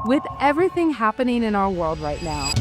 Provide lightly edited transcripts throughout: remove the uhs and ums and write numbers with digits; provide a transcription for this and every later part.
With everything happening in our world right now,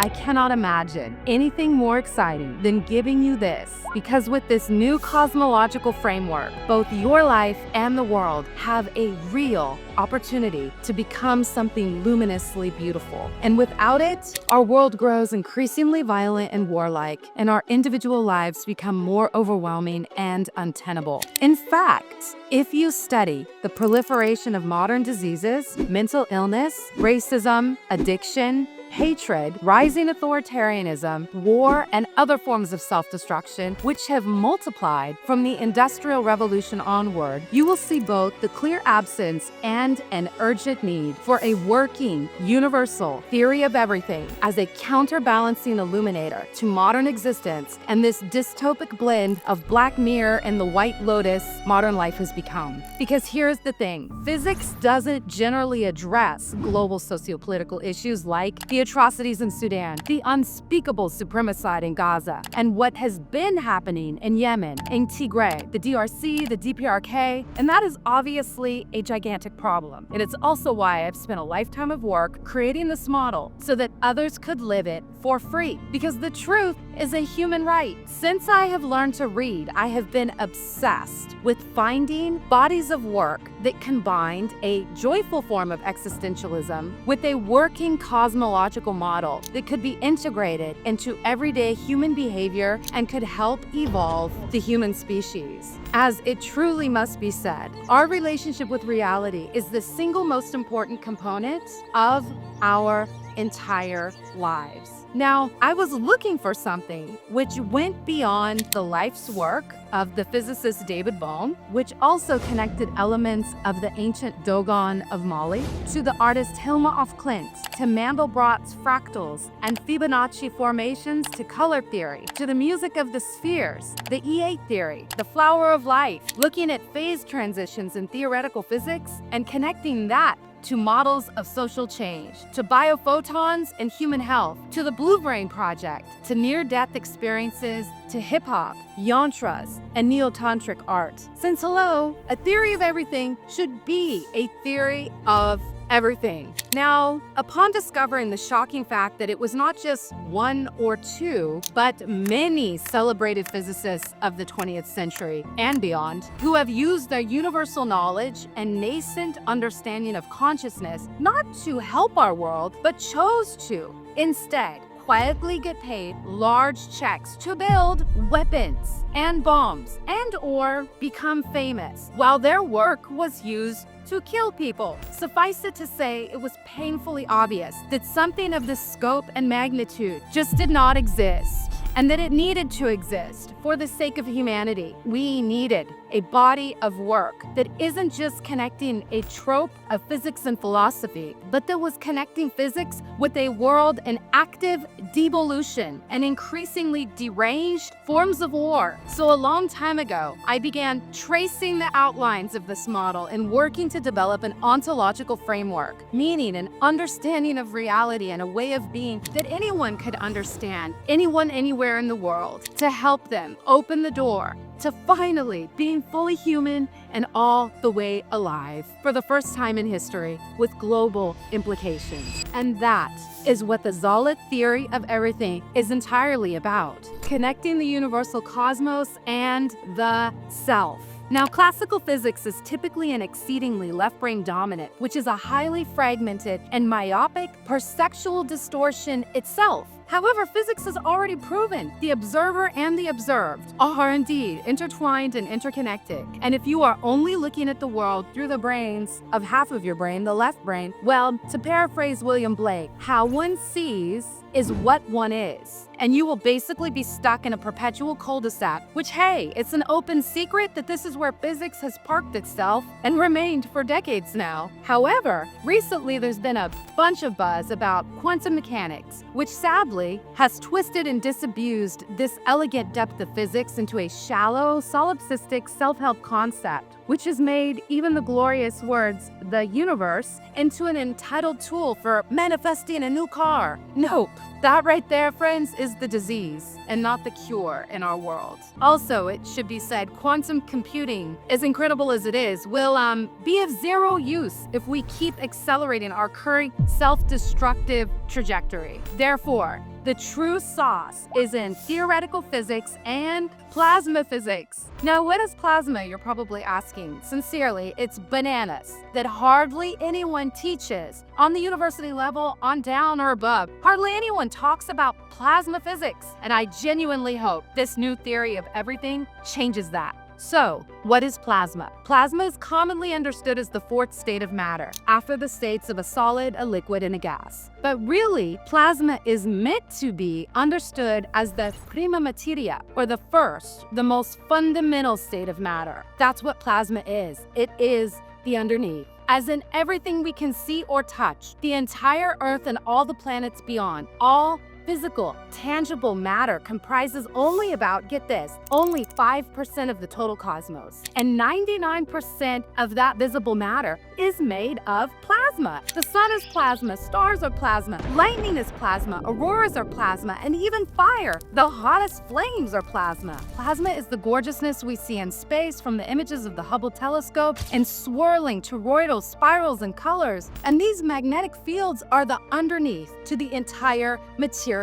I cannot imagine anything more exciting than giving you this, because with this new cosmological framework, both your life and the world have a real opportunity to become something luminously beautiful. And without it, our world grows increasingly violent and warlike, and our individual lives become more overwhelming and untenable. In fact, if you study the proliferation of modern diseases, mental illness, racism, addiction, hatred, rising authoritarianism, war, and other forms of self-destruction, which have multiplied from the Industrial Revolution onward, you will see both the clear absence and an urgent need for a working, universal theory of everything as a counterbalancing illuminator to modern existence and this dystopic blend of Black Mirror and the White Lotus modern life has become. Because here's the thing, physics doesn't generally address global sociopolitical issues like the atrocities in Sudan, the unspeakable supremacide in Gaza, and what has been happening in Yemen, in Tigray, the DRC, the DPRK, and that is obviously a gigantic problem. And it's also why I've spent a lifetime of work creating this model so that others could live it for free. Because the truth is a human right. Since I have learned to read, I have been obsessed with finding bodies of work that combined a joyful form of existentialism with a working cosmological model that could be integrated into everyday human behavior and could help evolve the human species. As it truly must be said, our relationship with reality is the single most important component of our entire lives. Now, I was looking for something which went beyond the life's work of the physicist David Bohm, which also connected elements of the ancient Dogon of Mali to the artist Hilma af Klint, to Mandelbrot's fractals and Fibonacci formations to color theory, to the music of the spheres, the E8 theory, the flower of life, looking at phase transitions in theoretical physics and connecting that to models of social change, to biophotons and human health, to the Blue Brain Project, to near-death experiences, to hip-hop, yantras, and neo-tantric art. Since hello, a theory of everything should be a theory of everything. Now, upon discovering the shocking fact that it was not just one or two, but many celebrated physicists of the 20th century and beyond who have used their universal knowledge and nascent understanding of consciousness not to help our world, but chose to instead quietly get paid large checks to build weapons and bombs and or become famous while their work was used to kill people. Suffice it to say, it was painfully obvious that something of this scope and magnitude just did not exist, and that it needed to exist for the sake of humanity. We needed a body of work that isn't just connecting a trope of physics and philosophy, but that was connecting physics with a world in active devolution and increasingly deranged forms of war. So a long time ago, I began tracing the outlines of this model and working to develop an ontological framework, meaning an understanding of reality and a way of being that anyone could understand, anyone anywhere in the world, to help them open the door to finally being fully human and all the way alive for the first time in history with global implications. And that is what the ZALA theory of everything is entirely about, connecting the universal cosmos and the self. Now, classical physics is typically an exceedingly left-brain dominant, which is a highly fragmented and myopic perceptual distortion itself. However, physics has already proven the observer and the observed are indeed intertwined and interconnected. And if you are only looking at the world through the brains of half of your brain, the left brain, well, to paraphrase William Blake, how one sees is what one is. And you will basically be stuck in a perpetual cul-de-sac, which, hey, it's an open secret that this is where physics has parked itself and remained for decades now. However, recently there's been a bunch of buzz about quantum mechanics, which sadly has twisted and disabused this elegant depth of physics into a shallow, solipsistic self-help concept, which has made even the glorious words, the universe, into an entitled tool for manifesting a new car. Nope. That right there, friends, is the disease and not the cure in our world. Also, it should be said, quantum computing, as incredible as it is, will be of zero use if we keep accelerating our current self-destructive trajectory. Therefore, the true sauce is in theoretical physics and plasma physics. Now, what is plasma, you're probably asking? Sincerely, it's bananas that hardly anyone teaches on the university level, on down or above. Hardly anyone talks about plasma physics, and I genuinely hope this new theory of everything changes that. So, what is plasma? Plasma is commonly understood as the fourth state of matter, after the states of a solid, a liquid, and a gas. But really, plasma is meant to be understood as the prima materia, or the first, the most fundamental state of matter. That's what plasma is. It is the underneath. As in everything we can see or touch, the entire Earth and all the planets beyond, all physical, tangible matter comprises only about, get this, only 5% of the total cosmos. And 99% of that visible matter is made of plasma. The sun is plasma, stars are plasma, lightning is plasma, auroras are plasma, and even fire, the hottest flames, are plasma. Plasma is the gorgeousness we see in space from the images of the Hubble telescope and swirling toroidal spirals and colors. And these magnetic fields are the underneath to the entire material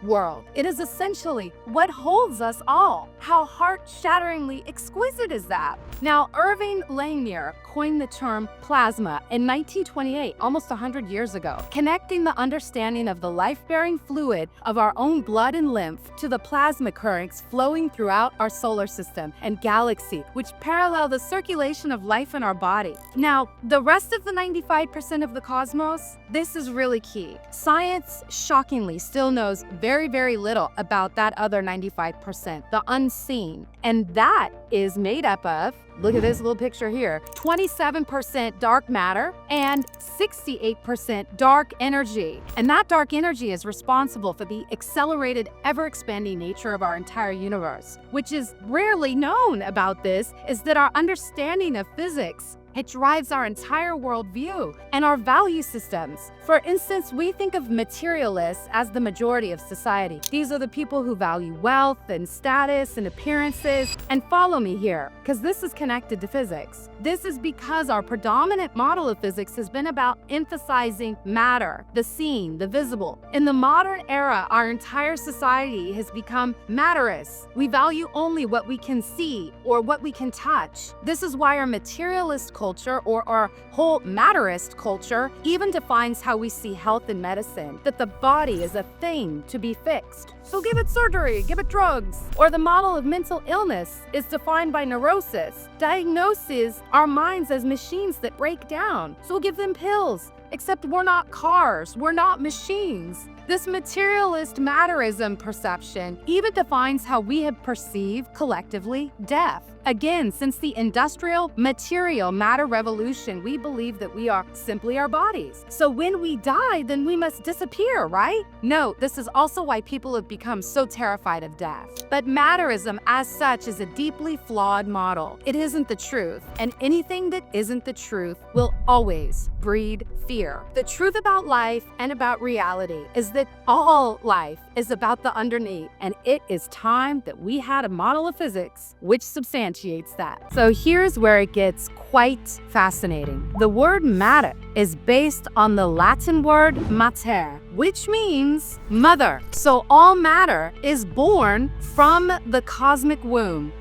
world. It is essentially what holds us all. How heart-shatteringly exquisite is that? Now, Irving Langmuir coined the term plasma in 1928, almost 100 years ago, connecting the understanding of the life-bearing fluid of our own blood and lymph to the plasma currents flowing throughout our solar system and galaxy, which parallel the circulation of life in our body. Now, the rest of the 95% of the cosmos, this is really key. Science, shockingly, still knows very, very little about that other 95%, the unseen. And that is made up of, look at this little picture here, 27% dark matter and 68% dark energy. And that dark energy is responsible for the accelerated, ever-expanding nature of our entire universe. Which is rarely known about this is that our understanding of physics, it drives our entire worldview and our value systems. For instance, we think of materialists as the majority of society. These are the people who value wealth and status and appearances. And follow me here, because this is connected to physics. This is because our predominant model of physics has been about emphasizing matter, the seen, the visible. In the modern era, our entire society has become matterist. We value only what we can see or what we can touch. This is why our materialist culture, or our whole matterist culture, even defines how we see health and medicine, that the body is a thing to be fixed. So give it surgery, give it drugs. Or the model of mental illness is defined by neurosis. Diagnoses our minds as machines that break down. So give them pills. Except we're not cars, we're not machines. This materialist matterism perception even defines how we have perceived, collectively, death. Again, since the industrial material matter revolution, we believe that we are simply our bodies. So when we die, then we must disappear, right? No, this is also why people have become so terrified of death. But matterism as such is a deeply flawed model. It isn't the truth, and anything that isn't the truth will always breed fear. The truth about life and about reality is that all life is about the underneath, and it is time that we had a model of physics which substantiates that. So here's where it gets quite fascinating. The word matter is based on the Latin word mater, which means mother. So all matter is born from the cosmic womb.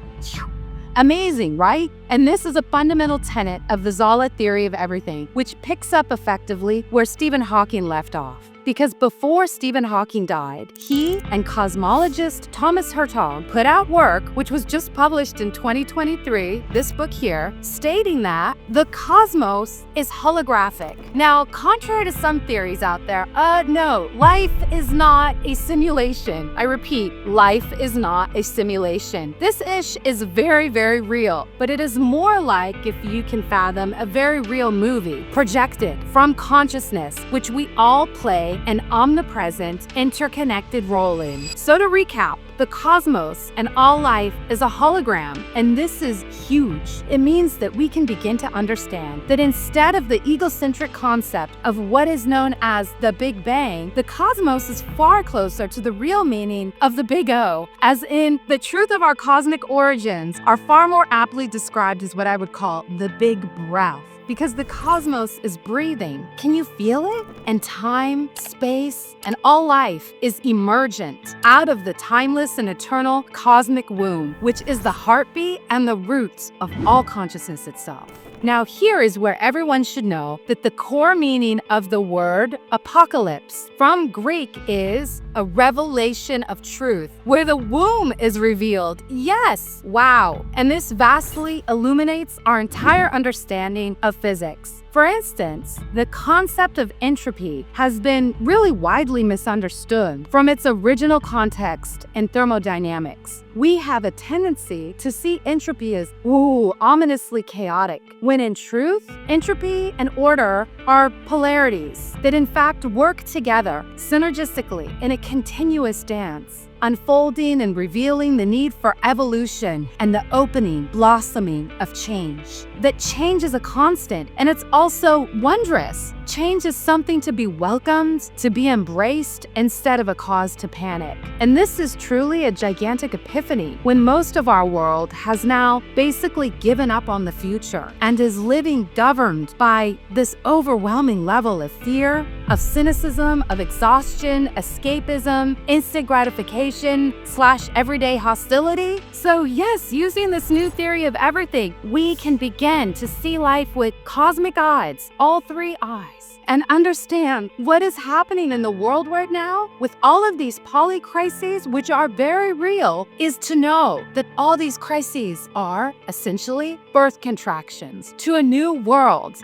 Amazing, right? And this is a fundamental tenet of the ZALA theory of everything, which picks up effectively where Stephen Hawking left off. Because before Stephen Hawking died, he and cosmologist Thomas Hertog put out work, which was just published in 2023, this book here, stating that the cosmos is holographic. Now, contrary to some theories out there, no, life is not a simulation. I repeat, life is not a simulation. This ish is very, very real, but it is more like, if you can fathom, a very real movie projected from consciousness, which we all play an omnipresent, interconnected role in. So to recap, The cosmos and all life is a hologram, and this is huge. It means that we can begin to understand that instead of the egocentric concept of what is known as the Big Bang, the cosmos is far closer to the real meaning of the Big O, as in the truth of our cosmic origins are far more aptly described as what I would call the Big Breath. Because the cosmos is breathing. Can you feel it? And time, space, and all life is emergent out of the timeless and eternal cosmic womb, which is the heartbeat and the roots of all consciousness itself. Now, here is where everyone should know that the core meaning of the word apocalypse from Greek is a revelation of truth, where the womb is revealed. Yes, wow. And this vastly illuminates our entire understanding of physics. For instance, the concept of entropy has been really widely misunderstood from its original context in thermodynamics. We have a tendency to see entropy as, ominously chaotic, when in truth, entropy and order are polarities that in fact work together synergistically in a continuous dance, unfolding and revealing the need for evolution and the opening, blossoming of change. That change is a constant, and it's also wondrous. Change is something to be welcomed, to be embraced, instead of a cause to panic. And this is truly a gigantic epiphany when most of our world has now basically given up on the future and is living governed by this overwhelming level of fear, of cynicism, of exhaustion, escapism, instant gratification / everyday hostility. So yes, using this new theory of everything, we can begin to see life with cosmic eyes, all three eyes, and understand what is happening in the world right now with all of these polycrises, which are very real, is to know that all these crises are essentially birth contractions to a new world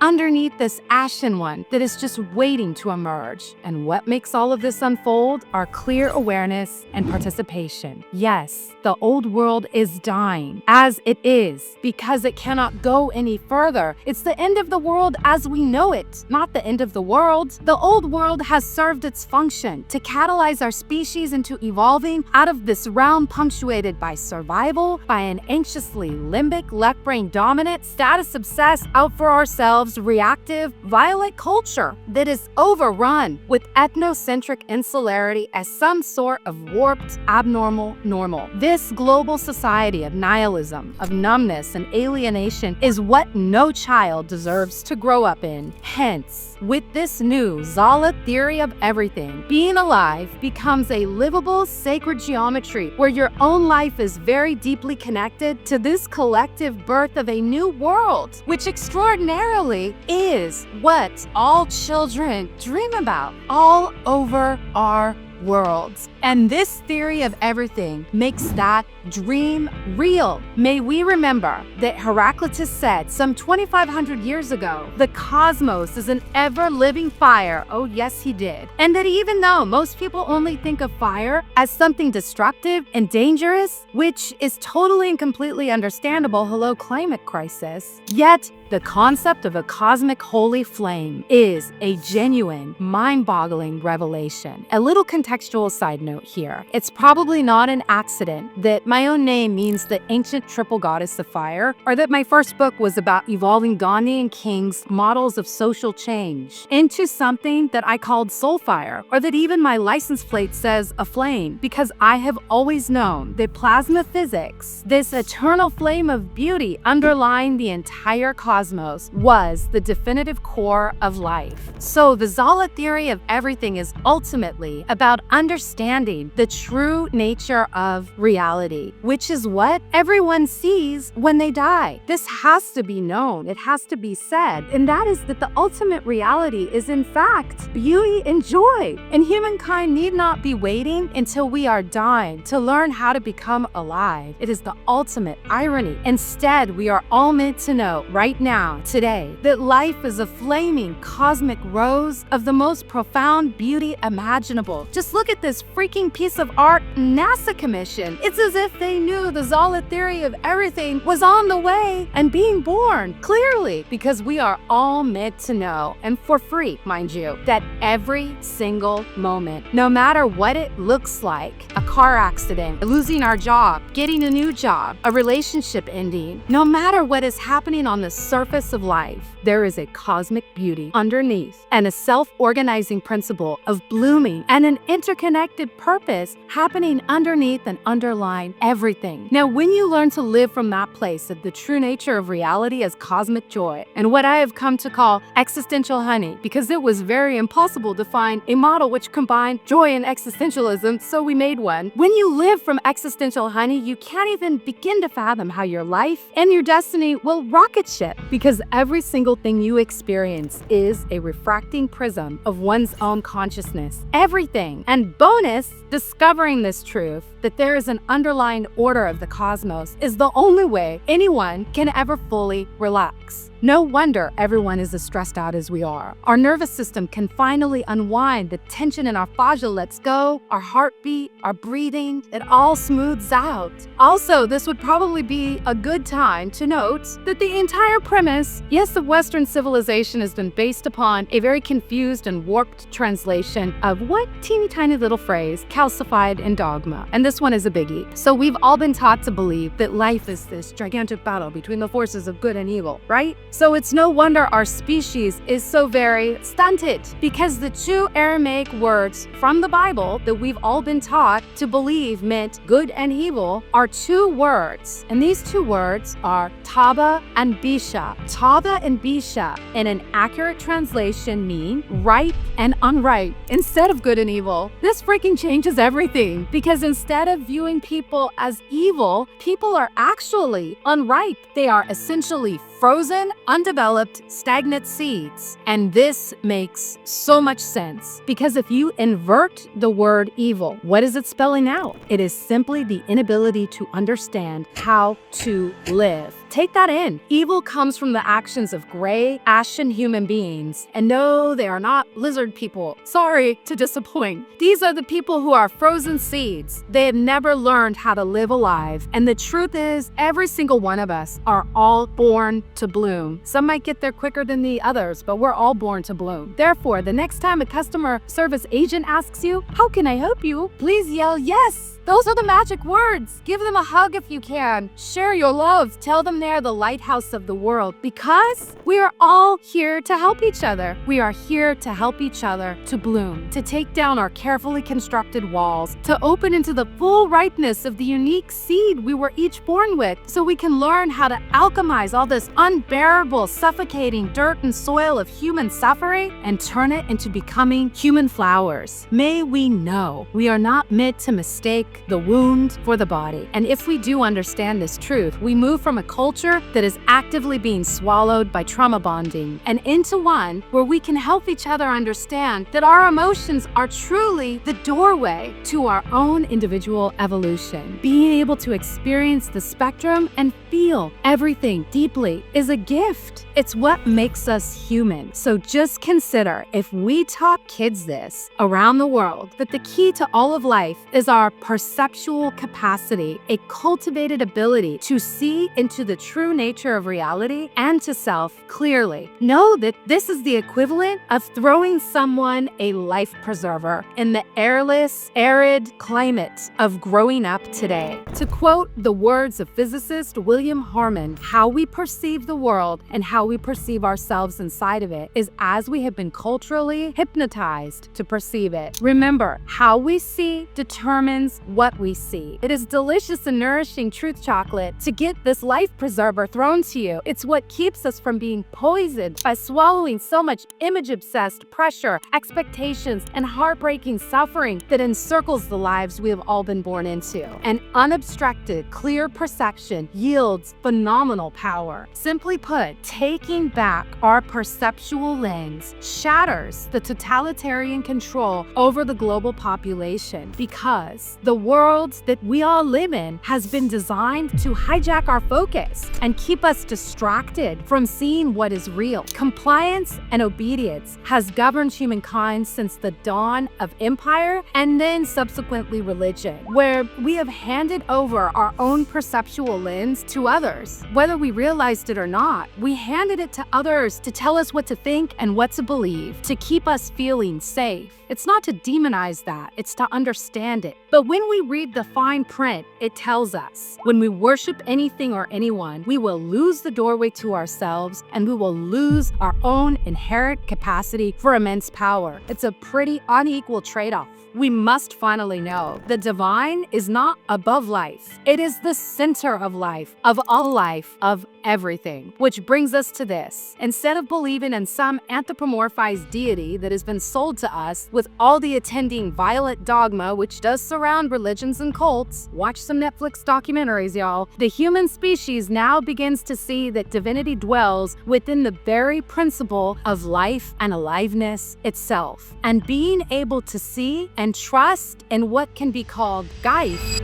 underneath this ashen one that is just waiting to emerge. And what makes all of this unfold are clear awareness and participation. Yes, the old world is dying as it is because it cannot go any further. It's the end of the world as we know it, not the end of the world. The old world has served its function to catalyze our species into evolving out of this realm punctuated by survival, by an anxiously limbic, left-brain dominant, status-obsessed, out-for-ourselves, reactive, violent culture that is overrun with ethnocentric insularity as some sort of warped, abnormal normal. This global society of nihilism, of numbness and alienation is what no child deserves to grow up in. Hence, with this new ZALA theory of everything, being alive becomes a livable sacred geometry where your own life is very deeply connected to this collective birth of a new world, which extraordinarily is what all children dream about all over our worlds. And this theory of everything makes that dream real. May we remember that Heraclitus said some 2,500 years ago, the cosmos is an ever-living fire. Oh yes, he did. And that even though most people only think of fire as something destructive and dangerous, which is totally and completely understandable, hello climate crisis, yet the concept of a cosmic holy flame is a genuine, mind-boggling revelation. A little contextual side note here. It's probably not an accident that my own name means the ancient triple goddess of fire, or that my first book was about evolving Gandhian kings' models of social change into something that I called soulfire, or that even my license plate says a flame, because I have always known that plasma physics, this eternal flame of beauty underlying the entire cosmos, was the definitive core of life. So the ZALA theory of everything is ultimately about understanding the true nature of reality, which is what everyone sees when they die. This has to be known, it has to be said, and that is that the ultimate reality is in fact beauty and joy. And humankind need not be waiting until we are dying to learn how to become alive. It is the ultimate irony. Instead, we are all meant to know right now, today, that life is a flaming cosmic rose of the most profound beauty imaginable. Just look at this freaking piece of art NASA commission. It's as if they knew the ZALA theory of everything was on the way and being born. Clearly, because we are all meant to know, and for free, mind you, that every single moment, no matter what it looks like, a car accident, losing our job, getting a new job, a relationship ending, no matter what is happening on the surface of life, there is a cosmic beauty underneath and a self-organizing principle of blooming and an interconnected purpose happening underneath and underlying everything. Now, when you learn to live from that place of the true nature of reality as cosmic joy, and what I have come to call existential honey, because it was very impossible to find a model which combined joy and existentialism, so we made one. When you live from existential honey, you can't even begin to fathom how your life and your destiny will rocket ship, because every single thing you experience is a refracting prism of one's own consciousness. Everything. And bonus, discovering this truth, that there is an underlying order of the cosmos, is the only way anyone can ever fully relax. No wonder everyone is as stressed out as we are. Our nervous system can finally unwind, the tension in our fascia lets go, our heartbeat, our breathing, it all smooths out. Also, this would probably be a good time to note that the entire premise, yes, of Western civilization has been based upon a very confused and warped translation of what teeny tiny little phrase, calcified in dogma. And this one is a biggie. So we've all been taught to believe that life is this gigantic battle between the forces of good and evil, right? So it's no wonder our species is so very stunted, because the two Aramaic words from the Bible that we've all been taught to believe meant good and evil are two words. And these two words are taba and bisha. Taba and bisha in an accurate translation mean ripe and unripe instead of good and evil. This freaking changes everything, because instead of viewing people as evil, people are actually unripe. They are essentially frozen, undeveloped, stagnant seeds. And this makes so much sense, because if you invert the word evil, what is it spelling out? It is simply the inability to understand how to live. Take that in. Evil comes from the actions of gray, ashen human beings. And no, they are not lizard people. Sorry to disappoint. These are the people who are frozen seeds. They have never learned how to live alive. And the truth is, every single one of us are all born to bloom. Some might get there quicker than the others, but we're all born to bloom. Therefore, the next time a customer service agent asks you, "How can I help you?" please yell yes. Those are the magic words. Give them a hug if you can. Share your love. Tell them they're the lighthouse of the world, because we are all here to help each other. We are here to help each other to bloom, to take down our carefully constructed walls, to open into the full ripeness of the unique seed we were each born with, so we can learn how to alchemize all this unbearable, suffocating dirt and soil of human suffering and turn it into becoming human flowers. May we know we are not meant to mistake the wound for the body. And if we do understand this truth, we move from a culture that is actively being swallowed by trauma bonding and into one where we can help each other understand that our emotions are truly the doorway to our own individual evolution. Being able to experience the spectrum and feel everything deeply is a gift. It's what makes us human. So just consider, if we taught kids this around the world, that the key to all of life is our perceptual capacity, a cultivated ability to see into the true nature of reality and to self clearly. Know that this is the equivalent of throwing someone a life preserver in the airless, arid climate of growing up today. To quote the words of physicist William Harmon, how we perceive the world and how we perceive ourselves inside of it is as we have been culturally hypnotized to perceive it. Remember, how we see determines what we see. It is delicious and nourishing truth chocolate to get this life preserver thrown to you. It's what keeps us from being poisoned by swallowing so much image-obsessed pressure, expectations, and heartbreaking suffering that encircles the lives we have all been born into. An unobstructed, clear perception yields wields phenomenal power. Simply put, taking back our perceptual lens shatters the totalitarian control over the global population, because the world that we all live in has been designed to hijack our focus and keep us distracted from seeing what is real. Compliance and obedience has governed humankind since the dawn of empire and then subsequently religion, where we have handed over our own perceptual lens to others. Whether we realized it or not, we handed it to others to tell us what to think and what to believe, to keep us feeling safe. It's not to demonize that, it's to understand it. But when we read the fine print, it tells us, when we worship anything or anyone, we will lose the doorway to ourselves and we will lose our own inherent capacity for immense power. It's a pretty unequal trade-off. We must finally know the divine is not above life. It is the center of life, of all life, of everything. Which brings us to this. Instead of believing in some anthropomorphized deity that has been sold to us with all the attending violent dogma which does surround religions and cults, watch some Netflix documentaries, y'all. The human species now begins to see that divinity dwells within the very principle of life and aliveness itself. And being able to see and trust in what can be called Geist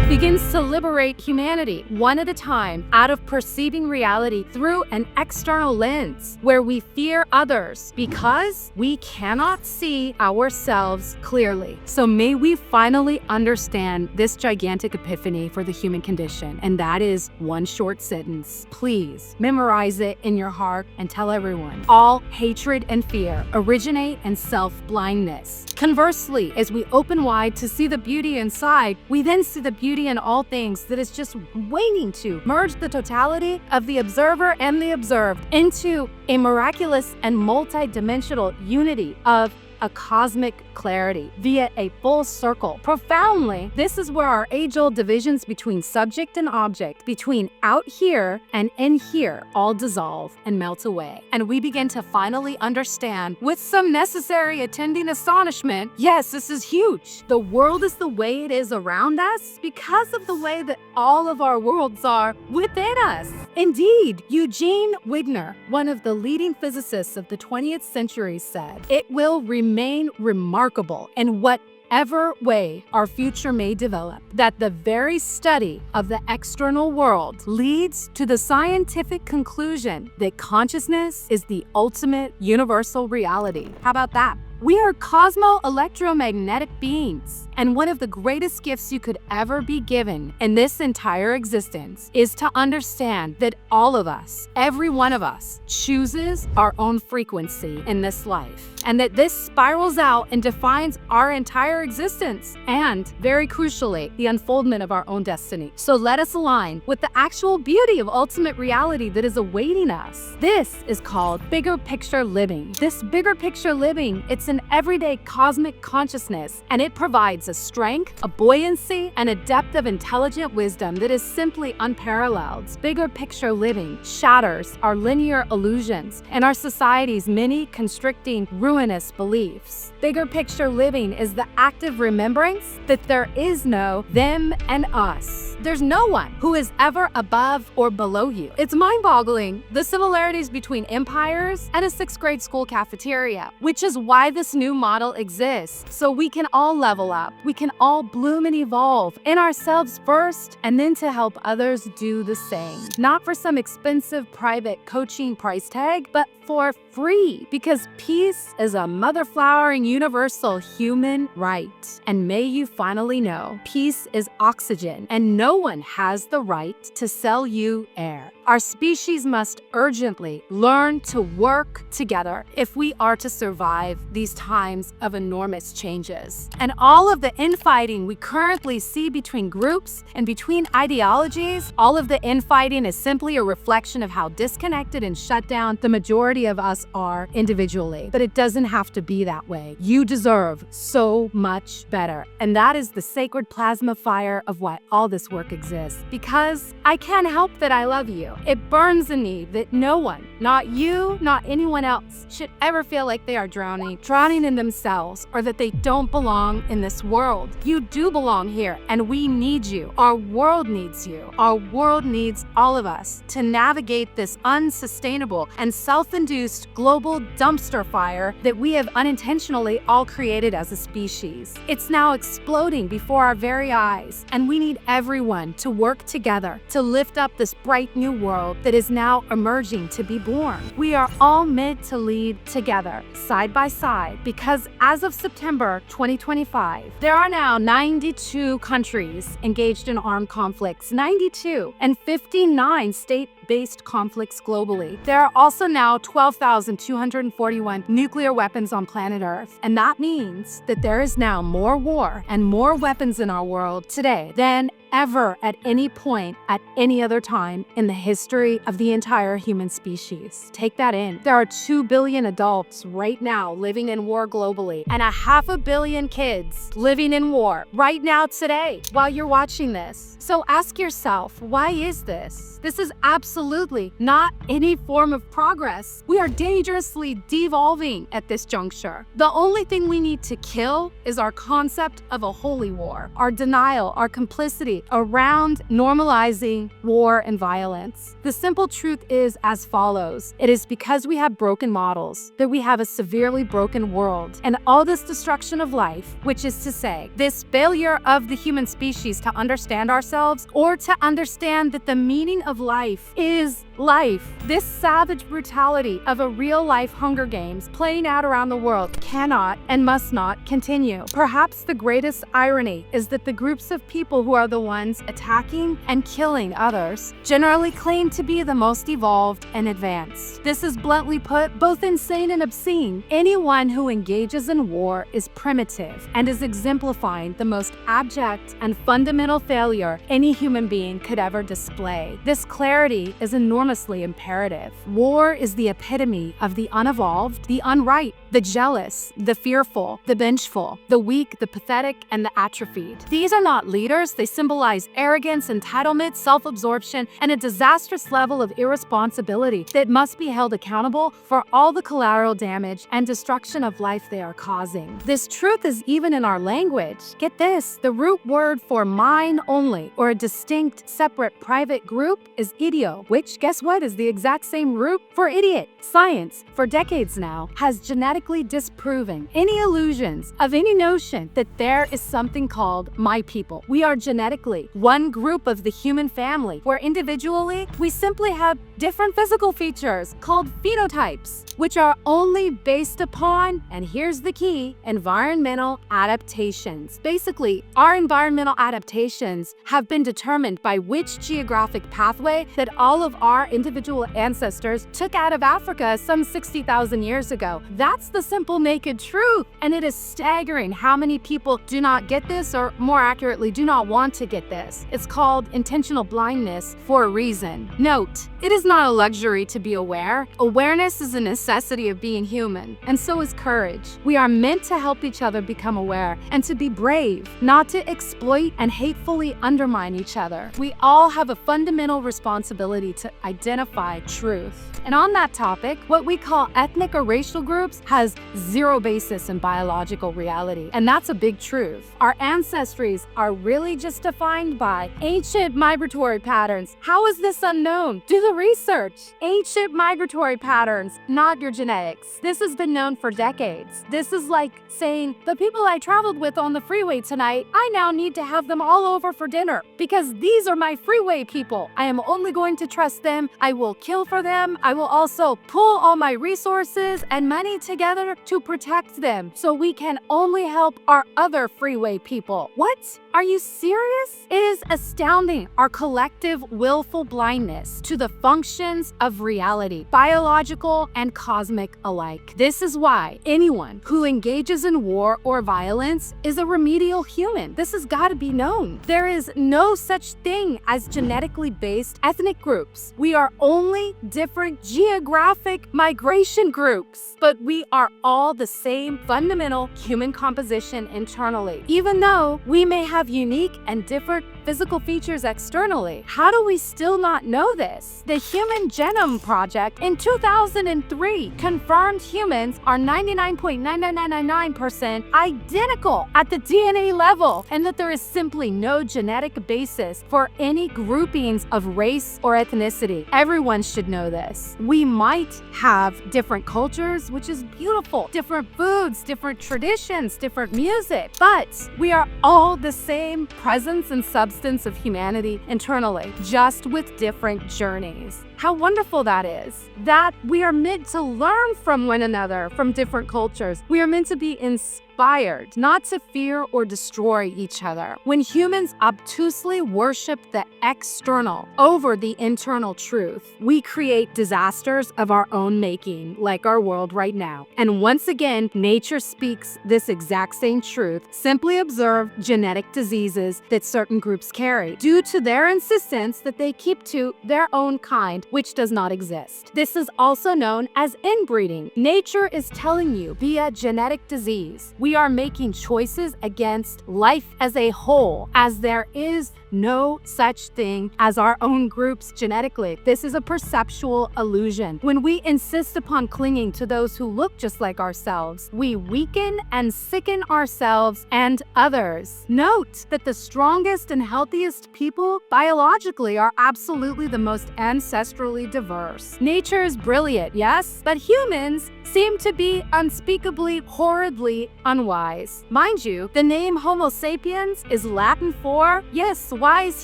begins to liberate humanity one at a time out of perceiving reality through an external lens where we fear others because we cannot see ourselves clearly. So may we finally understand this gigantic epiphany for the human condition, and that is one short sentence. Please memorize it in your heart and tell everyone. All hatred and fear originate in self-blindness. Conversely, as we open wide to see the beauty inside, we then see the beauty in all things that is just waiting to merge the totality of the observer and the observed into a miraculous and multi-dimensional unity of a cosmic clarity via a full circle. Profoundly, this is where our age-old divisions between subject and object, between out here and in here, all dissolve and melt away. And we begin to finally understand, with some necessary attending astonishment, yes, this is huge. The world is the way it is around us because of the way that all of our worlds are within us. Indeed, Eugene Wigner, one of the leading physicists of the 20th century, said, "It will remain remarkable in whatever way our future may develop, that the very study of the external world leads to the scientific conclusion that consciousness is the ultimate universal reality." How about that? We are cosmo-electromagnetic beings, and one of the greatest gifts you could ever be given in this entire existence is to understand that all of us, every one of us, chooses our own frequency in this life, and that this spirals out and defines our entire existence, and, very crucially, the unfoldment of our own destiny. So let us align with the actual beauty of ultimate reality that is awaiting us. This is called bigger picture living. This bigger picture living, it's an everyday cosmic consciousness, and it provides a strength, a buoyancy, and a depth of intelligent wisdom that is simply unparalleled. Bigger picture living shatters our linear illusions and our society's many constricting, ruinous beliefs. Bigger picture living is the active remembrance that there is no them and us. There's no one who is ever above or below you. It's mind-boggling, the similarities between empires and a 6th grade school cafeteria, which is why this new model exists, so we can all level up. We can all bloom and evolve in ourselves first, and then to help others do the same. Not for some expensive private coaching price tag, but for free, because peace is a mother-flowering universal human right. And may you finally know, peace is oxygen, and no one has the right to sell you air. Our species must urgently learn to work together if we are to survive these times of enormous changes. And all of the infighting we currently see between groups and between ideologies, all of the infighting is simply a reflection of how disconnected and shut down the majority of us are individually. But it doesn't have to be that way. You deserve so much better. And that is the sacred plasma fire of why all this work exists. Because I can't help that I love you. It burns in me that no one, not you, not anyone else, should ever feel like they are drowning in themselves, or that they don't belong in this world. You do belong here, and we need you. Our world needs you. Our world needs all of us to navigate this unsustainable and self-induced global dumpster fire that we have unintentionally all created as a species. It's now exploding before our very eyes, and we need everyone to work together to lift up this bright new world that is now emerging to be born. We are all meant to lead together, side by side, because as of September 2025, there are now 92 countries engaged in armed conflicts, 92, and 59 state-based conflicts globally. There are also now 12,241 nuclear weapons on planet Earth, and that means that there is now more war and more weapons in our world today than ever at any point at any other time in the history of the entire human species. Take that in. There are 2 billion adults right now living in war globally, and 500 million kids living in war right now today while you're watching this. So ask yourself, why is this? This is absolutely not any form of progress. We are dangerously devolving at this juncture. The only thing we need to kill is our concept of a holy war, our denial, our complicity around normalizing war and violence. The simple truth is as follows. It is because we have broken models that we have a severely broken world, and all this destruction of life, which is to say, this failure of the human species to understand ourselves or to understand that the meaning of life is life. This savage brutality of a real-life Hunger Games playing out around the world cannot and must not continue. Perhaps the greatest irony is that the groups of people who are the ones attacking and killing others generally claim to be the most evolved and advanced. This is bluntly put both insane and obscene. Anyone who engages in war is primitive and is exemplifying the most abject and fundamental failure any human being could ever display. This clarity is enormously imperative. War is the epitome of the unevolved, the unright, the jealous, the fearful, the vengeful, the weak, the pathetic, and the atrophied. These are not leaders. They symbolize arrogance, entitlement, self-absorption, and a disastrous level of irresponsibility that must be held accountable for all the collateral damage and destruction of life they are causing. This truth is even in our language. Get this, the root word for mine only, or a distinct, separate, private group is idio, which, guess what, is the exact same root for idiot. Science, for decades now, has genetically disproven any illusions of any notion that there is something called my people. We are genetically one group of the human family, where individually we simply have different physical features called phenotypes, which are only based upon, and here's the key, environmental adaptations. Basically, our environmental adaptations have been determined by which geographic pathway that all of our individual ancestors took out of Africa some 60,000 years ago. That's the simple naked truth, and it is staggering how many people do not get this, or more accurately, do not want to get this. It's called intentional blindness for a reason. Note, it is not a luxury to be aware. Awareness is a necessity of being human, and so is courage. We are meant to help each other become aware and to be brave, not to exploit and hatefully undermine each other. We all have a fundamental responsibility to identify truth. And on that topic, what we call ethnic or racial groups has zero basis in biological reality, and that's a big truth. Our ancestries are really just defined by ancient migratory patterns. How is this unknown? Do the research. Ancient migratory patterns, not your genetics. This has been known for decades. This is like saying, the people I traveled with on the freeway tonight, I now need to have them all over for dinner because these are my freeway people. I am only going to trust them. I will kill for them. I will also pull all my resources and money together to protect them so we can only help our other freeway people. What? Are you serious? It is astounding, our collective willful blindness to the functions of reality, biological and cosmic alike. This is why anyone who engages in war or violence is a remedial human. This has got to be known. There is no such thing as genetically based ethnic groups. We are only different geographic migration groups, but we are all the same fundamental human composition internally, even though we may have unique and different physical features externally. How do we still not know this? The Human Genome Project in 2003 confirmed humans are 99.99999% identical at the DNA level, and that there is simply no genetic basis for any groupings of race or ethnicity. Everyone should know this. We might have different cultures, which is beautiful, different foods, different traditions, different music, but we are all the same presence and substance of humanity internally, just with different journeys. How wonderful that is, that we are meant to learn from one another, from different cultures. We are meant to be inspired, not to fear or destroy each other. When humans obtusely worship the external over the internal truth, we create disasters of our own making, like our world right now. And once again, nature speaks this exact same truth. Simply observe genetic diseases that certain groups carry due to their insistence that they keep to their own kind, which does not exist. This is also known as inbreeding. Nature is telling you via genetic disease, we are making choices against life as a whole, as there is no such thing as our own groups genetically. This is a perceptual illusion. When we insist upon clinging to those who look just like ourselves, we weaken and sicken ourselves and others. Note that the strongest and healthiest people biologically are absolutely the most ancestrally diverse. Nature is brilliant, yes, but humans seem to be unspeakably, horridly unwise. Mind you, the name Homo sapiens is Latin for, yes, wise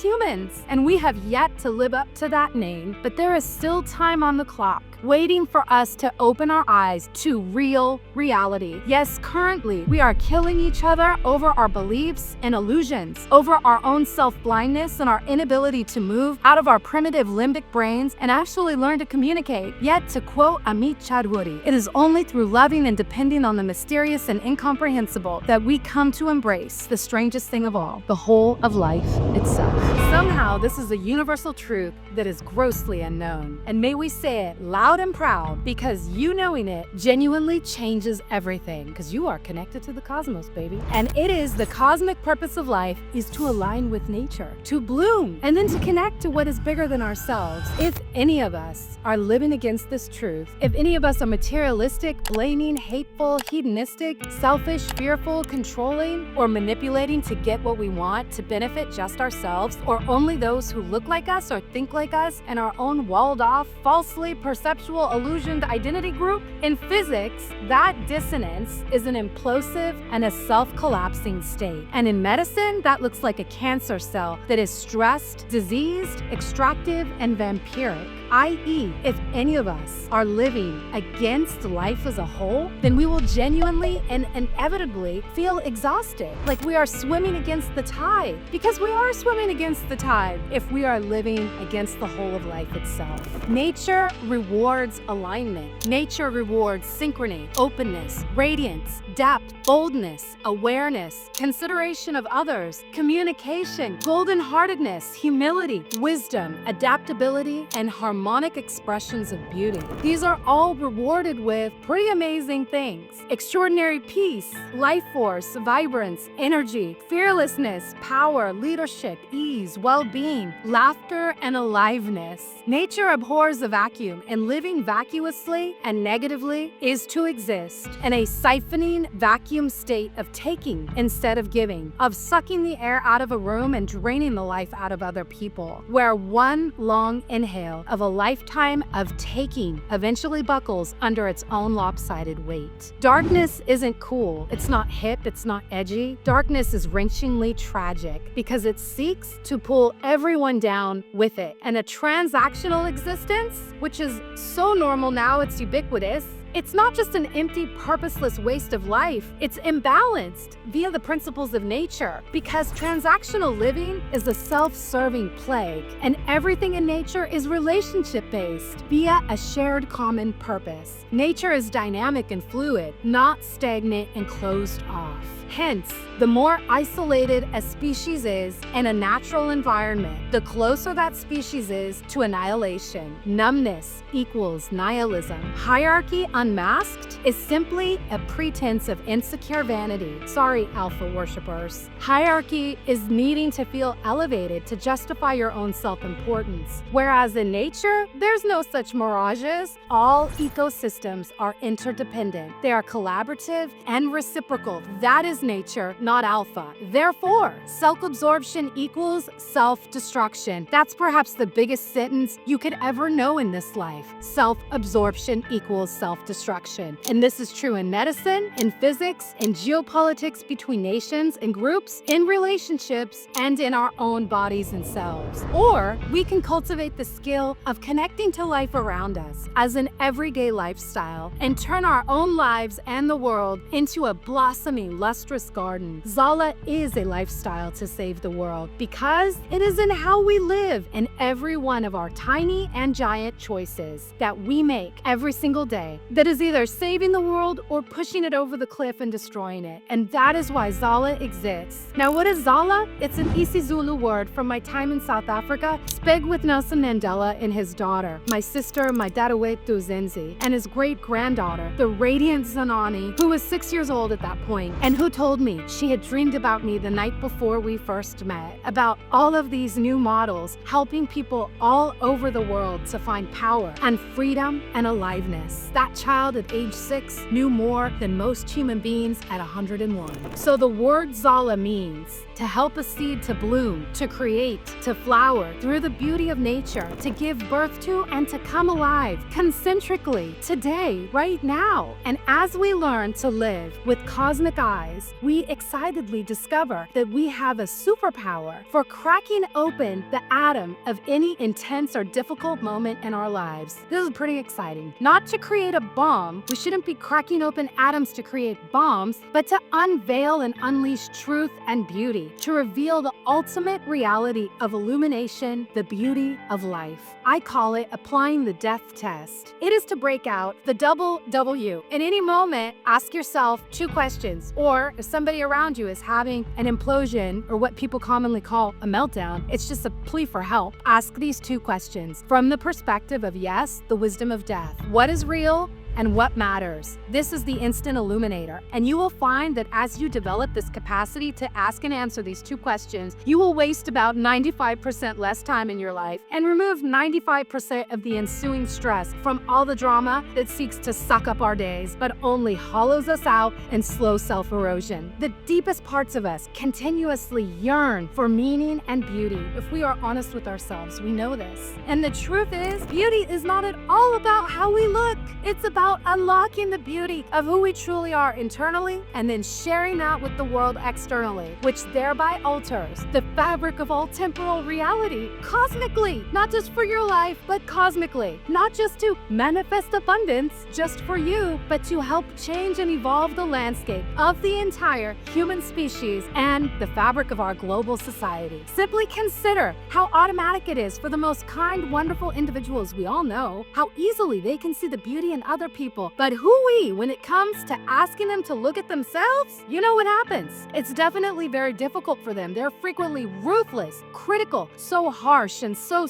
humans, and we have yet to live up to that name, but there is still time on the clock, waiting for us to open our eyes to real reality. Yes, currently, we are killing each other over our beliefs and illusions, over our own self-blindness and our inability to move out of our primitive limbic brains and actually learn to communicate. Yet, to quote Amit Chowdhury, it is only through loving and depending on the mysterious and incomprehensible that we come to embrace the strangest thing of all, the whole of life itself. Somehow, this is a universal truth that is grossly unknown. And may we say it loud and proud, because you knowing it genuinely changes everything, because you are connected to the cosmos, baby. And it is the cosmic purpose of life is to align with nature, to bloom, and then to connect to what is bigger than ourselves. If any of us are living against this truth, if any of us are materialistic, blaming, hateful, hedonistic, selfish, fearful, controlling, or manipulating to get what we want to benefit just ourselves, or only those who look like us or think like us and our own walled off, falsely perceptual, illusioned identity group, in physics, that dissonance is an implosive and a self-collapsing state. And in medicine, that looks like a cancer cell that is stressed, diseased, extractive, and vampiric. I.e., if any of us are living against life as a whole, then we will genuinely and inevitably feel exhausted, like we are swimming against the tide, because we are swimming against the tide if we are living against the whole of life itself. Nature rewards alignment. Nature rewards synchrony, openness, radiance, depth, boldness, awareness, consideration of others, communication, golden-heartedness, humility, wisdom, adaptability, and harmonic expressions of beauty. These are all rewarded with pretty amazing things. Extraordinary peace, life force, vibrance, energy, fearlessness, power, leadership, ease, well-being, laughter, and aliveness. Nature abhors a vacuum, and living vacuously and negatively is to exist in a siphoning vacuum state of taking instead of giving, of sucking the air out of a room and draining the life out of other people, where one long inhale of a lifetime of taking eventually buckles under its own lopsided weight. Darkness isn't cool, it's not hip, it's not edgy. Darkness is wrenchingly tragic because it seeks to pull everyone down with it. And a transactional existence, which is so normal now, it's ubiquitous, it's not just an empty, purposeless waste of life. It's imbalanced via the principles of nature, because transactional living is a self-serving plague, and everything in nature is relationship-based via a shared common purpose. Nature is dynamic and fluid, not stagnant and closed off. Hence, the more isolated a species is in a natural environment, the closer that species is to annihilation. Numbness equals nihilism. Hierarchy unmasked is simply a pretense of insecure vanity. Sorry, alpha worshippers. Hierarchy is needing to feel elevated to justify your own self-importance. Whereas in nature, there's no such mirages. All ecosystems are interdependent. They are collaborative and reciprocal. That is nature, not alpha. Therefore, self-absorption equals self-destruction. That's perhaps the biggest sentence you could ever know in this life. Self-absorption equals self-destruction. And this is true in medicine, in physics, in geopolitics between nations and groups, in relationships, and in our own bodies and selves. Or we can cultivate the skill of connecting to life around us as an everyday lifestyle and turn our own lives and the world into a blossoming, lustrous garden. ZALA is a lifestyle to save the world because it is in how we live in every one of our tiny and giant choices that we make every single day that is either saving the world or pushing it over the cliff and destroying it. And that is why ZALA exists. Now, what is ZALA? It's an isiZulu word from my time in South Africa, speg with Nelson Mandela and his daughter, my sister, my dadawethu Zenzi, and his great-granddaughter, the radiant Zanani, who was 6 years old at that point, and who told me she had dreamed about me the night before we first met, about all of these new models helping people all over the world to find power and freedom and aliveness. That child at age 6 knew more than most human beings at 101. So the word ZALA means to help a seed to bloom, to create, to flower through the beauty of nature, to give birth to and to come alive concentrically today, right now. And as we learn to live with cosmic eyes, we excitedly discover that we have a superpower for cracking open the atom of any intense or difficult moment in our lives. This is pretty exciting. Not to create a bomb, we shouldn't be cracking open atoms to create bombs, but to unveil and unleash truth and beauty, to reveal the ultimate reality of illumination, the beauty of life. I call it applying the death test. It is to break out the double W. In any moment, ask yourself 2 questions, or if somebody around you is having an implosion or what people commonly call a meltdown, it's just a plea for help. Ask these 2 questions from the perspective of, yes, the wisdom of death. What is real? And what matters? This is the instant illuminator. And you will find that as you develop this capacity to ask and answer these 2 questions, you will waste about 95% less time in your life and remove 95% of the ensuing stress from all the drama that seeks to suck up our days, but only hollows us out in slow self-erosion. The deepest parts of us continuously yearn for meaning and beauty. If we are honest with ourselves, we know this. And the truth is, beauty is not at all about how we look. It's about unlocking the beauty of who we truly are internally and then sharing that with the world externally, which thereby alters the fabric of all temporal reality cosmically, not just for your life, but cosmically. Not just to manifest abundance just for you, but to help change and evolve the landscape of the entire human species and the fabric of our global society. Simply consider how automatic it is for the most kind, wonderful individuals we all know, how easily they can see the beauty in other people. But hoo-wee, when it comes to asking them to look at themselves, you know what happens? It's definitely very difficult for them. They're frequently ruthless, critical, so harsh, and so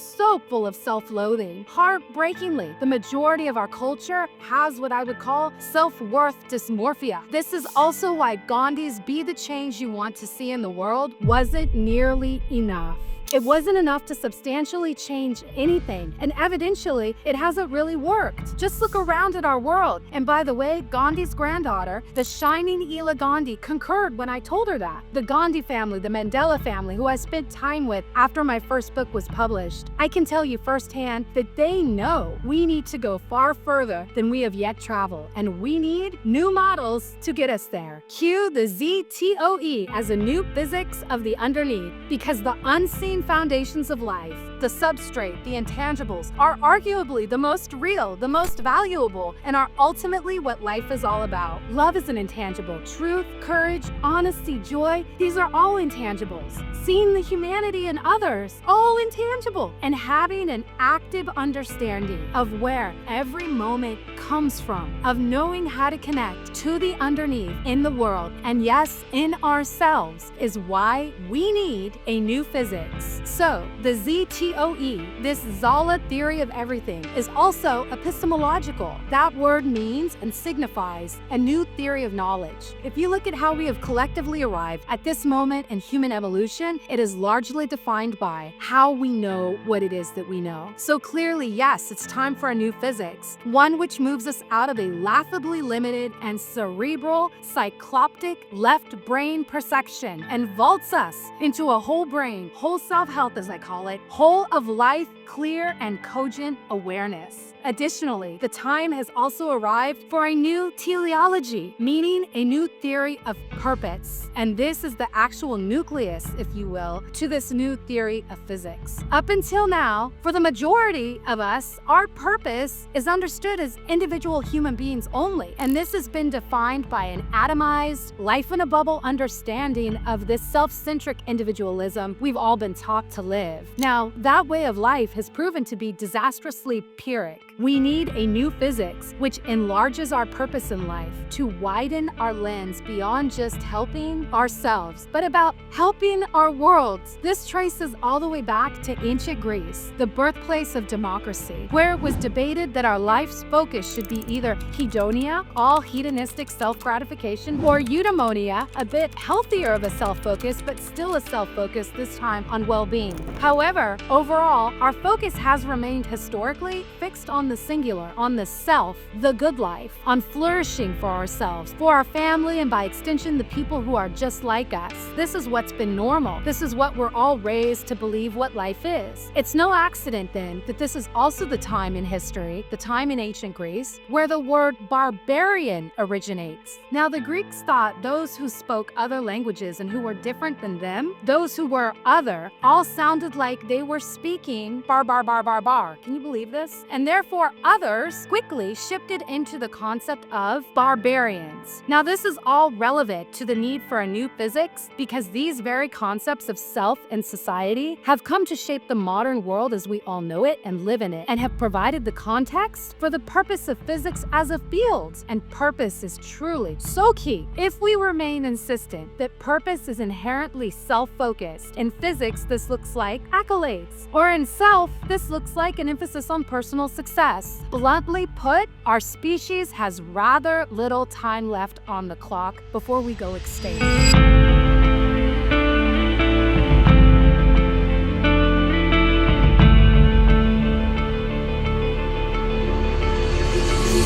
full of self-loathing. Heartbreakingly, the majority of our culture has what I would call self-worth dysmorphia. This is also why Gandhi's "Be the change you want to see in the world" wasn't nearly enough. It wasn't enough to substantially change anything, and evidentially, it hasn't really worked. Just look around at our world. And by the way, Gandhi's granddaughter, the shining Ela Gandhi, concurred when I told her that. The Gandhi family, the Mandela family, who I spent time with after my first book was published, I can tell you firsthand that they know we need to go far further than we have yet traveled, and we need new models to get us there. Cue the ZTOE as a new physics of the underneath, because the unseen foundations of life, the substrate, the intangibles, are arguably the most real, the most valuable, and are ultimately what life is all about. Love is an intangible. Truth, courage, honesty, joy, these are all intangibles. Seeing the humanity in others, all intangible. And having an active understanding of where every moment comes from, of knowing how to connect to the underneath in the world, and yes, in ourselves, is why we need a new physics. So, the ZT ZALA, this ZALA theory of everything, is also epistemological. That word means and signifies a new theory of knowledge. If you look at how we have collectively arrived at this moment in human evolution, it is largely defined by how we know what it is that we know. So clearly, yes, it's time for a new physics, one which moves us out of a laughably limited and cerebral, cycloptic left brain perception and vaults us into a whole brain, whole self-health as I call it, whole of life, clear and cogent awareness. Additionally, the time has also arrived for a new teleology, meaning a new theory of purpose. And this is the actual nucleus, if you will, to this new theory of physics. Up until now, for the majority of us, our purpose is understood as individual human beings only. And this has been defined by an atomized, life-in-a-bubble understanding of this self-centric individualism we've all been taught to live. Now, that way of life has proven to be disastrously pyrrhic. We need a new physics which enlarges our purpose in life to widen our lens beyond just helping ourselves, but about helping our world. This traces all the way back to ancient Greece, the birthplace of democracy, where it was debated that our life's focus should be either hedonia, all hedonistic self-gratification, or eudaimonia, a bit healthier of a self-focus, but still a self-focus, this time on well-being. However, overall, our focus has remained historically fixed on the singular, on the self, the good life, on flourishing for ourselves, for our family, and by extension, the people who are just like us. This is what's been normal. This is what we're all raised to believe what life is. It's no accident then that this is also the time in history, the time in ancient Greece, where the word barbarian originates. Now, the Greeks thought those who spoke other languages and who were different than them, those who were other, all sounded like they were speaking bar. Can you believe this? And therefore, others quickly shifted into the concept of barbarians. Now, this is all relevant to the need for a new physics because these very concepts of self and society have come to shape the modern world as we all know it and live in it, and have provided the context for the purpose of physics as a field. And purpose is truly so key. If we remain insistent that purpose is inherently self-focused, in physics this looks like accolades, or in self this looks like an emphasis on personal success. Bluntly put, our species has rather little time left on the clock before we go extinct.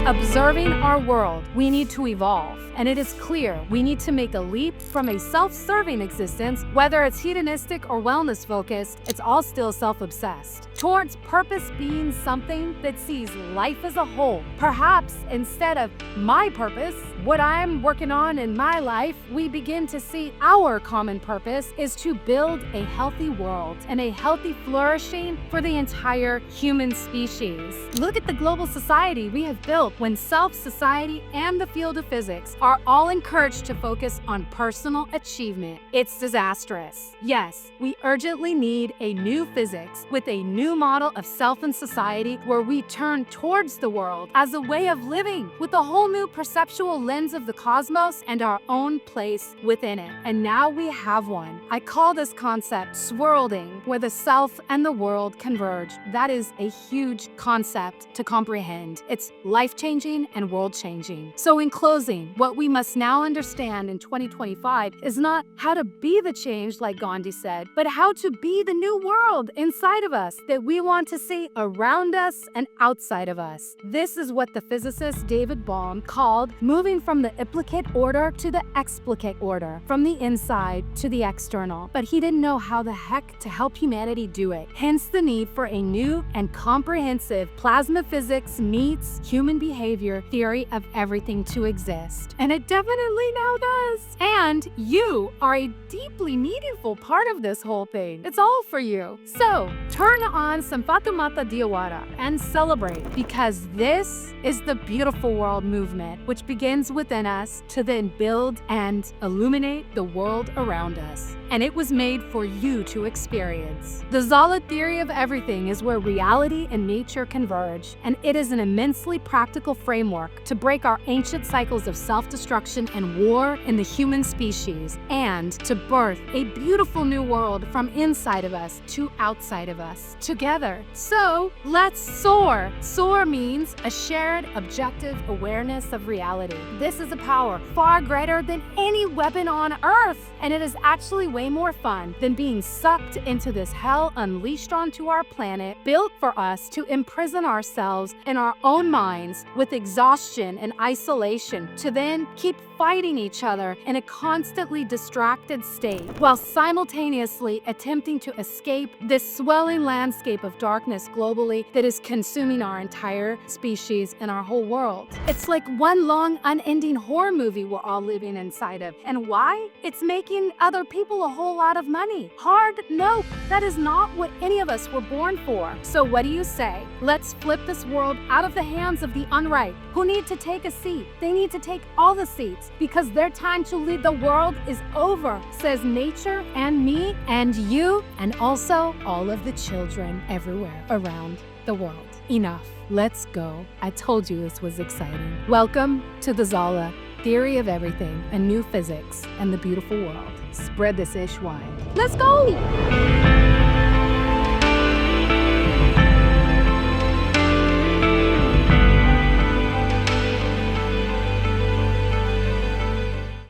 Observing our world, we need to evolve. And it is clear we need to make a leap from a self-serving existence, whether it's hedonistic or wellness-focused, it's all still self-obsessed, towards purpose being something that sees life as a whole. Perhaps instead of my purpose, what I'm working on in my life, we begin to see our common purpose is to build a healthy world and a healthy flourishing for the entire human species. Look at the global society we have built when self, society, and the field of physics are all encouraged to focus on personal achievement. It's disastrous. Yes, we urgently need a new physics with a new model of self and society where we turn towards the world as a way of living with a whole new perceptual lens of the cosmos and our own place within it. And now we have one. I call this concept swirling, where the self and the world converge. That is a huge concept to comprehend. It's life-changing and world-changing. So in closing, what we must now understand in 2025 is not how to be the change like Gandhi said, but how to be the new world inside of us that we want to see around us and outside of us. This is what the physicist David Bohm called moving from the implicate order to the explicate order, from the inside to the external. But he didn't know how the heck to help humanity do it. Hence the need for a new and comprehensive plasma physics meets human behavior theory of everything to exist. And it definitely now does. And you are a deeply meaningful part of this whole thing. It's all for you. So turn on on some Fatumata Diawara and celebrate, because this is the beautiful world movement, which begins within us to then build and illuminate the world around us. And it was made for you to experience. The ZALA theory of everything is where reality and nature converge, and it is an immensely practical framework to break our ancient cycles of self-destruction and war in the human species, and to birth a beautiful new world from inside of us to outside of us, together. So, let's soar. Soar means a shared objective awareness of reality. This is a power far greater than any weapon on earth, and it is actually way more fun than being sucked into this hell unleashed onto our planet, built for us to imprison ourselves in our own minds with exhaustion and isolation, to then keep fighting each other in a constantly distracted state, while simultaneously attempting to escape this swelling landscape of darkness globally that is consuming our entire species and our whole world. It's like one long, unending horror movie we're all living inside of. And why? It's making other people a whole lot of money. Hard? Nope. That is not what any of us were born for. So what do you say? Let's flip this world out of the hands of the unripe, who need to take a seat. They need to take all the seats, because their time to lead the world is over, says nature and me and you, and also all of the children everywhere around the world. Enough. Let's go. I told you this was exciting. Welcome to the ZALA theory of everything, a new physics, and the beautiful world. Spread this ish wide. Let's go!